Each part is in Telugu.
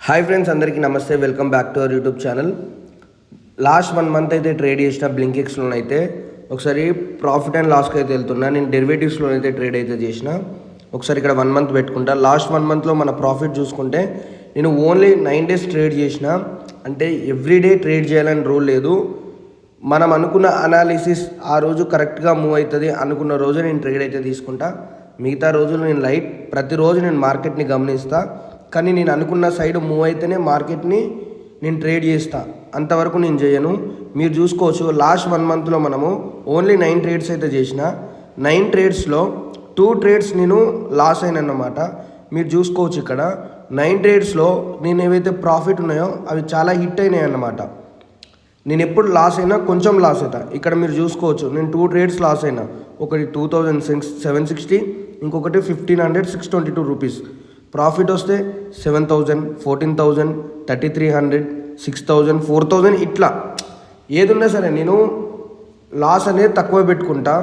హాయ్ ఫ్రెండ్స్, అందరికీ నమస్తే. Welcome back to our YouTube channel. Last 1 month అయితే ట్రేడ్ చేసిన బ్లింకిక్స్లో అయితే ఒకసారి ప్రాఫిట్ అండ్ లాస్కి అయితే వెళ్తున్నా. నేను డెరివేటివ్స్లో అయితే ట్రేడ్ అయితే చేసిన. ఒకసారి ఇక్కడ 1 మంత్ పెట్టుకుంటా. లాస్ట్ 1 మంత్లో మన ప్రాఫిట్ చూసుకుంటే నేను ఓన్లీ 9 డేస్ ట్రేడ్ చేసిన. అంటే ఎవ్రీడే ట్రేడ్ చేయాలని రూల్ లేదు. మనం అనుకున్న అనాలిసిస్ ఆ రోజు కరెక్ట్గా మూవ్ అవుతుంది అనుకున్న రోజు నేను ట్రేడ్ అయితే తీసుకుంటా. మిగతా రోజులు నేను లైట్, ప్రతిరోజు నేను మార్కెట్ని గమనిస్తా. కానీ నేను అనుకున్న సైడ్ మూవ్ అయితేనే మార్కెట్ని నేను ట్రేడ్ చేస్తా, అంతవరకు నేను చేయను. మీరు చూసుకోవచ్చు, లాస్ట్ 1 మంత్లో మనము ఓన్లీ 9 ట్రేడ్స్ అయితే చేసిన. 9 ట్రేడ్స్లో 2 ట్రేడ్స్ నేను లాస్ అయినన్నమాట. మీరు చూసుకోవచ్చు ఇక్కడ 9 ట్రేడ్స్లో నేను ఏవైతే ప్రాఫిట్ ఉన్నాయో అవి చాలా హిట్ అయినాయి అన్నమాట. నేను ఎప్పుడు లాస్ అయినా కొంచెం లాస్ అవుతా. ఇక్కడ మీరు చూసుకోవచ్చు, నేను 2 ట్రేడ్స్ లాస్ అయినా. ఒకటి 2760, ఇంకొకటి 1500, 622 రూపీస్. ప్రాఫిట్ వస్తే 7000, 14000, 3300, 6000, 4000 ఇట్లా ఏదున్నా సరే నేను లాస్ అనేది తక్కువ పెట్టుకుంటా,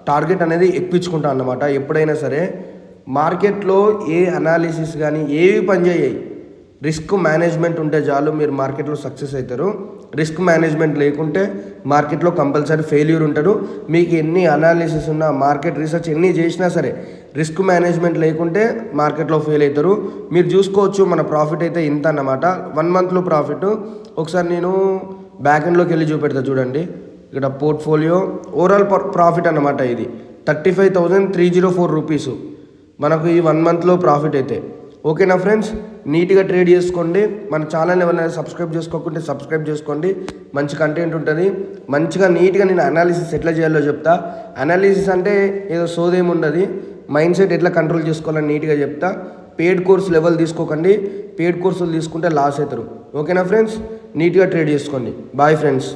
టార్గెట్ అనేది ఎక్కించుకుంటా అన్నమాట. ఎప్పుడైనా సరే మార్కెట్లో ఏ అనాలిసిస్ కానీ ఏవి పనిచేయాయి, రిస్క్ మేనేజ్మెంట్ ఉంటే చాలు మీరు మార్కెట్లో సక్సెస్ అవుతారు. రిస్క్ మేనేజ్మెంట్ లేకుంటే మార్కెట్లో కంపల్సరీ ఫెయిల్యూర్ ఉంటారు. మీకు ఎన్ని అనాలిసిస్ ఉన్నా, మార్కెట్ రీసెర్చ్ ఎన్ని చేసినా సరే రిస్క్ మేనేజ్మెంట్ లేకుంటే మార్కెట్లో ఫెయిల్ అవుతారు. మీరు చూసుకోవచ్చు, మన ప్రాఫిట్ అయితే ఇంత అన్నమాట. 1 మంత్లో ప్రాఫిట్ ఒకసారి నేను బ్యాక్ ఎండ్లోకి వెళ్ళి చూపెడతా చూడండి. ఇక్కడ పోర్ట్ఫోలియో ఓవరాల్ ప్రాఫిట్ అన్నమాట. ఇది 35,304 రూపీస్ మనకు ఈ 1 మంత్లో ప్రాఫిట్ అయితే. ఓకేనా ఫ్రెండ్స్, నీట్గా ట్రేడ్ చేసుకోండి. మన ఛానల్ ఎవరైనా సబ్స్క్రైబ్ చేసుకోకుంటే సబ్స్క్రైబ్ చేసుకోండి. మంచి కంటెంట్ ఉంటుంది. మంచిగా నీట్గా నేను అనాలిసిస్ ఎట్లా చేయాలో చెప్తా. అనాలిసిస్ అంటే ఏదో సోదేం ఉండదు. మైండ్ సెట్ ఎట్లా కంట్రోల్ చేసుకోవాలని నీట్గా చెప్తా. పెయిడ్ కోర్స్ లెవెల్ తీసుకోకండి. పెయిడ్ కోర్సులు తీసుకుంటే లాస్ అవుతారు. ఓకేనా ఫ్రెండ్స్, నీట్గా ట్రేడ్ చేసుకోండి. Bye friends.